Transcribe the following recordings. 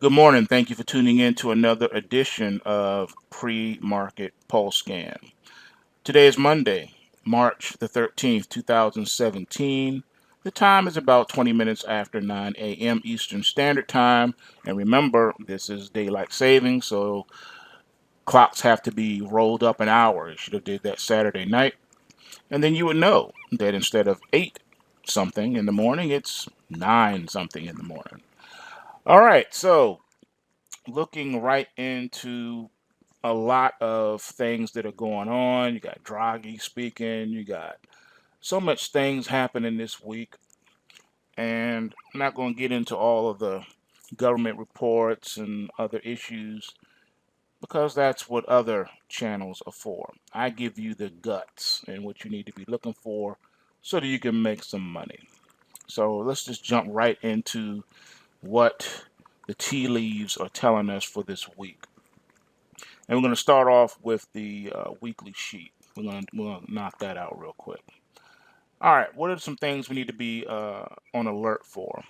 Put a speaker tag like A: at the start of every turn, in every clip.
A: Good morning. Thank you for tuning in to another edition of Pre-Market Pulse Scan. Today is Monday, March the 13th, 2017. The time is about 20 minutes after 9 a.m. Eastern Standard Time. And remember, this is daylight savings, so clocks have to be rolled up an hour. You should have did that Saturday night. And then you would know that instead of 8 something in the morning, it's 9 something in the morning. All right, so looking right into a lot of things that are going on. You got Draghi speaking. You got so much things happening this week. And I'm not going to get into all of the government reports and other issues because that's what other channels are for. I give you the guts and what you need to be looking for so that you can make some money. So let's just jump right into what the tea leaves are telling us for this week. And we're going to start off with the weekly sheet. We're going to knock that out real quick. All right, what are some things we need to be on alert for?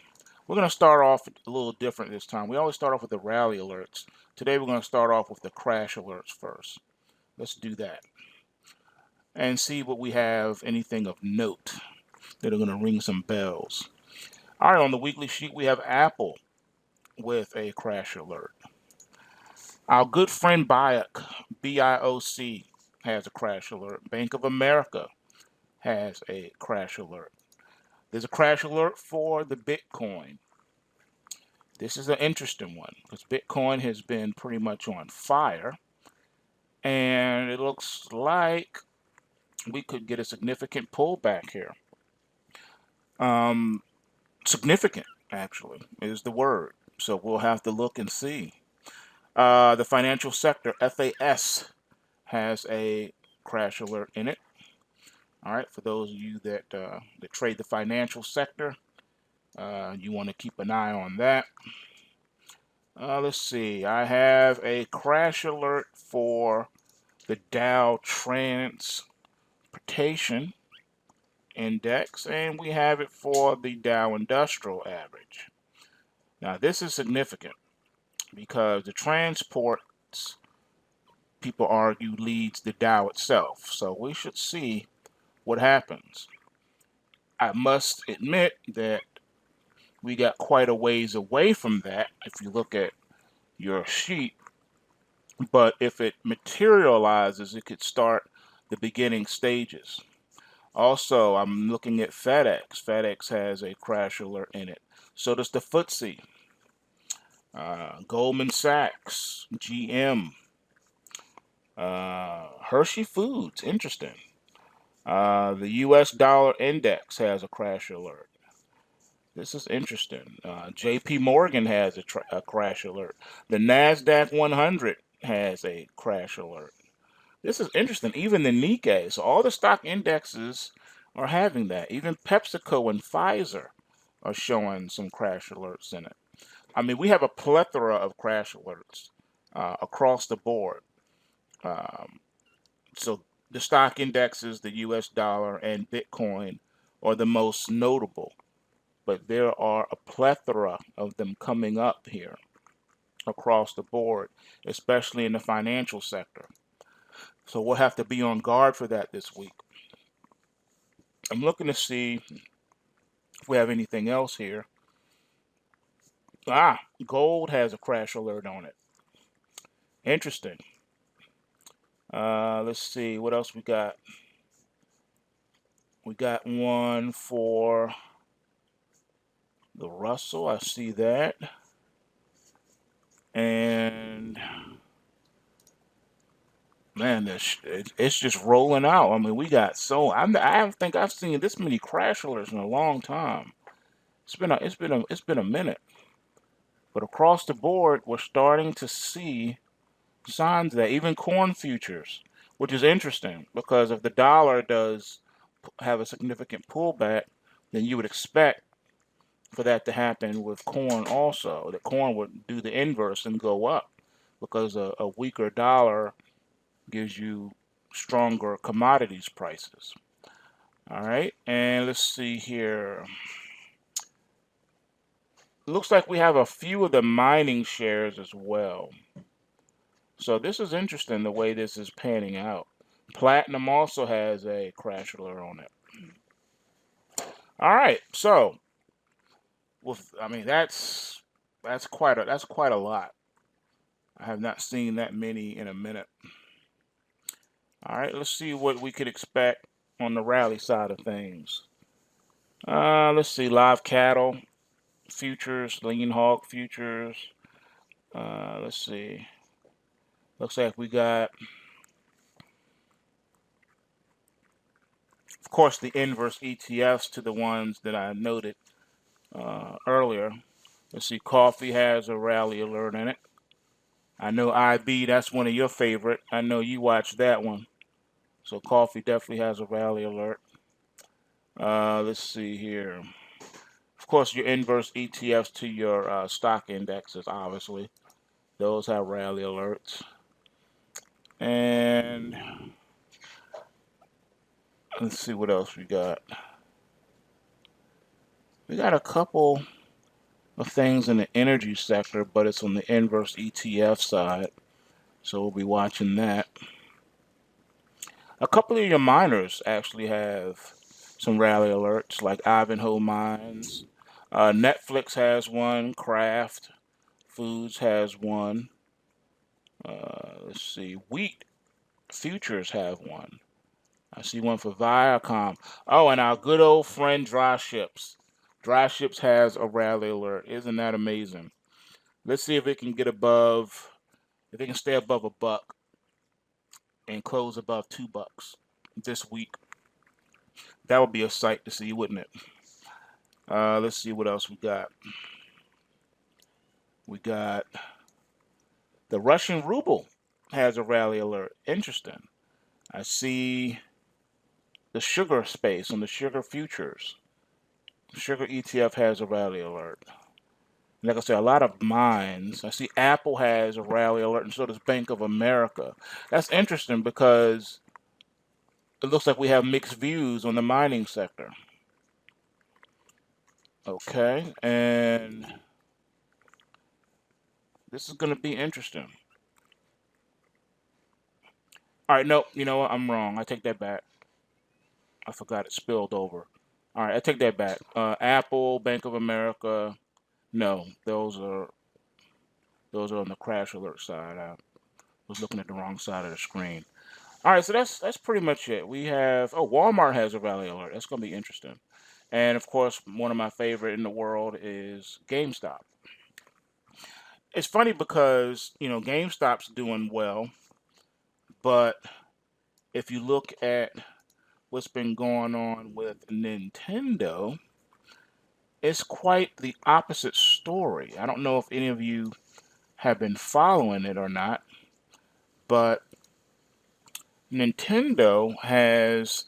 A: We're going to start off a little different this time. We always start off with the rally alerts. Today we're going to start off with the crash alerts first. Let's do that and see what we have, anything of note that are going to ring some bells. All right, on the weekly sheet we have Apple with a crash alert. Our good friend BIOC, BIOC, has a crash alert. Bank of America has a crash alert. There's a crash alert for the Bitcoin. This is an interesting one because Bitcoin has been pretty much on fire, and it looks like we could get a significant pullback here. Significant, actually, is the word. So we'll have to look and see. The financial sector, FAS, has a crash alert in it. All right, for those of you that trade the financial sector, you want to keep an eye on that. Let's see. I have a crash alert for the Dow Transportation Index, and we have it for the Dow Industrial Average. Now, this is significant because the transports, people argue, leads the Dow itself. So we should see what happens. I must admit that we got quite a ways away from that if you look at your sheet, but if it materializes, it could start the beginning stages. Also, I'm looking at FedEx. FedEx has a crash alert in it. So does the FTSE, Goldman Sachs, GM, Hershey Foods, interesting. The US dollar index has a crash alert. This is interesting. JP Morgan has a crash alert. The NASDAQ 100 has a crash alert. This is interesting. Even the Nikkei. So all the stock indexes are having that. Even PepsiCo and Pfizer are showing some crash alerts in it. I mean, we have a plethora of crash alerts across the board. So the stock indexes, the US dollar, and Bitcoin are the most notable. But there are a plethora of them coming up here across the board, especially in the financial sector. So we'll have to be on guard for that this week. I'm looking to see if we have anything else here. Gold has a crash alert on it. Interesting. Let's see what else we got. We got one for the Russell. I see that. And man, it's just rolling out. I mean, we got I don't think I've seen this many crash alerts in a long time. It's been a minute. But across the board, we're starting to see signs of that. Even corn futures, which is interesting because if the dollar does have a significant pullback, then you would expect for that to happen with corn also. That corn would do the inverse and go up because a weaker dollar gives you stronger commodities prices. All right, and let's see here. Looks like we have a few of the mining shares as well. So this is interesting the way this is panning out. Platinum also has a crash alert on it. All right, so I mean that's quite a lot. I have not seen that many in a minute. All right, let's see what we could expect on the rally side of things. Let's see, live cattle futures, lean hog futures. Let's see. Looks like we got, of course, the inverse ETFs to the ones that I noted earlier. Let's see, coffee has a rally alert in it. I know IB, that's one of your favorite. I know you watched that one. So coffee definitely has a rally alert. Let's see here. Of course, your inverse ETFs to your stock indexes, obviously. Those have rally alerts. And let's see what else we got. We got a couple of things in the energy sector, but it's on the inverse ETF side. So we'll be watching that. A couple of your miners actually have some rally alerts, like Ivanhoe Mines. Netflix has one. Kraft Foods has one. Let's see. Wheat Futures have one. I see one for Viacom. Oh, and our good old friend Dry Ships. Dry Ships has a rally alert. Isn't that amazing? Let's see if it can get above, if it can stay above $1 and close above $2 this week. That would be a sight to see, wouldn't it? Let's see what else we got. We got the Russian ruble has a rally alert. Interesting. I see the sugar space on the sugar futures. Sugar ETF has a rally alert. Like I said, a lot of mines. I see Apple has a rally alert, and so does Bank of America. That's interesting because it looks like we have mixed views on the mining sector. Okay, and this is going to be interesting. All right, no, you know what? I'm wrong. I take that back. I forgot it spilled over. All right, I take that back. Apple, Bank of America. No, those are on the crash alert side. I was looking at the wrong side of the screen. All right, so that's pretty much it. We have Walmart has a rally alert. That's going to be interesting. And of course, one of my favorite in the world is GameStop. It's funny because, GameStop's doing well, but if you look at what's been going on with Nintendo, it's quite the opposite story. I don't know if any of you have been following it or not, but Nintendo has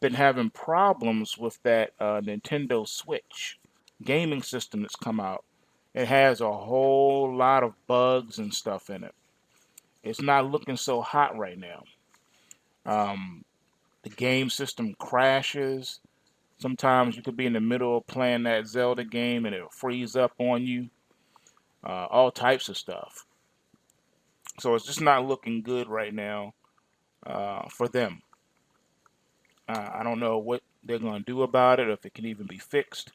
A: been having problems with that Nintendo Switch gaming system that's come out. It has a whole lot of bugs and stuff in it. It's not looking so hot right now. Um, the game system crashes. Sometimes you could be in the middle of playing that Zelda game and it'll freeze up on you. All types of stuff. So it's just not looking good right now for them. I don't know what they're going to do about it or if it can even be fixed,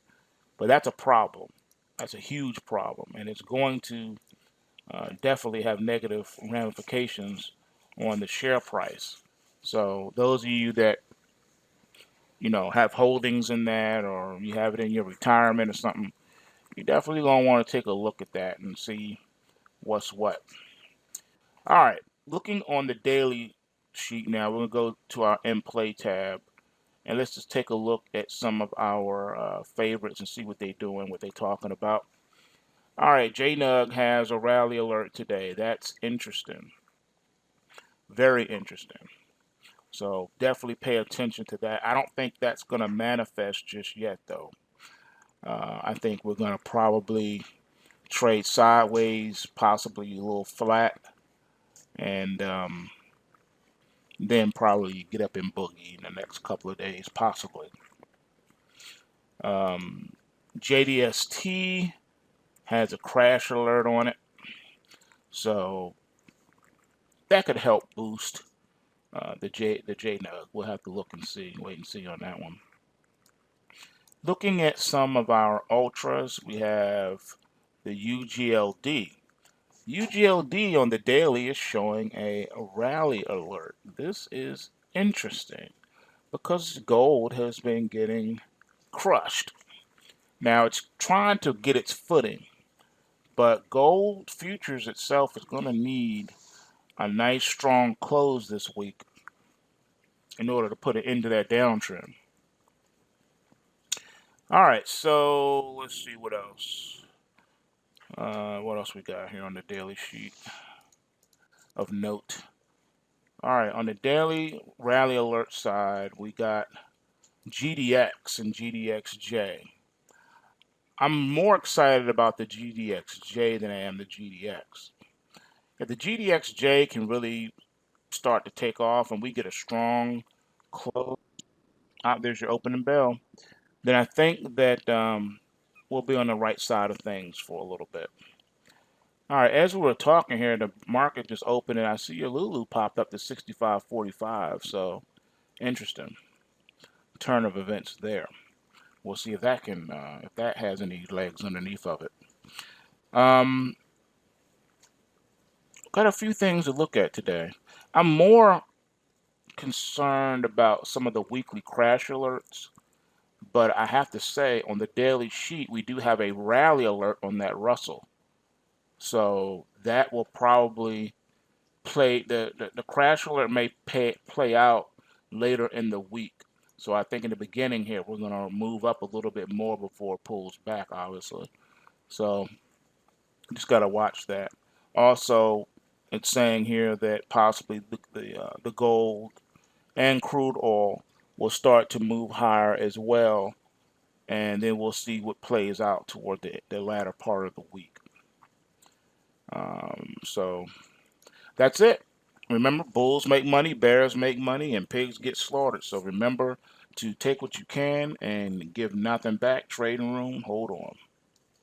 A: but that's a problem. That's a huge problem, and it's going to definitely have negative ramifications on the share price. So those of you that have holdings in that, or you have it in your retirement or something, you definitely gonna want to take a look at that and see what's what. All right, looking on the daily sheet now, we're gonna go to our in play tab, and let's just take a look at some of our favorites and see what they're doing, what they're talking about. All right, JNUG has a rally alert today. That's interesting. Very interesting. So definitely pay attention to that. I don't think that's going to manifest just yet, though. I think we're going to probably trade sideways, possibly a little flat, and then probably get up in boogie in the next couple of days, possibly. JDST has a crash alert on it. So that could help boost the JNUG. We'll have to look and see, wait and see on that one. Looking at some of our ultras, we have the UGLD. UGLD on the daily is showing a rally alert. This is interesting because gold has been getting crushed. Now it's trying to get its footing, but gold futures itself is going to need a nice strong close this week in order to put it into that downtrend. All right, so let's see what else. What else we got here on the daily sheet of note? All right, on the daily rally alert side, we got GDX and GDXJ. I'm more excited about the GDXJ than I am the GDX. If the GDXJ can really start to take off and we get a strong close, there's your opening bell, then I think that we'll be on the right side of things for a little bit. All right, as we were talking here, the market just opened and I see your Lulu popped up to 65.45. So interesting turn of events there. We'll see if that can, if that has any legs underneath of it. Got a few things to look at today. I'm more concerned about some of the weekly crash alerts, but I have to say on the daily sheet we do have a rally alert on that Russell. So that will probably play, the crash alert may play out later in the week. So I think in the beginning here we're going to move up a little bit more before it pulls back, obviously. So just got to watch that. Also, it's saying here that possibly the gold and crude oil will start to move higher as well, and then we'll see what plays out toward the latter part of the week. So that's it. Remember, bulls make money, bears make money, and pigs get slaughtered. So remember to take what you can and give nothing back. Trading room, hold on.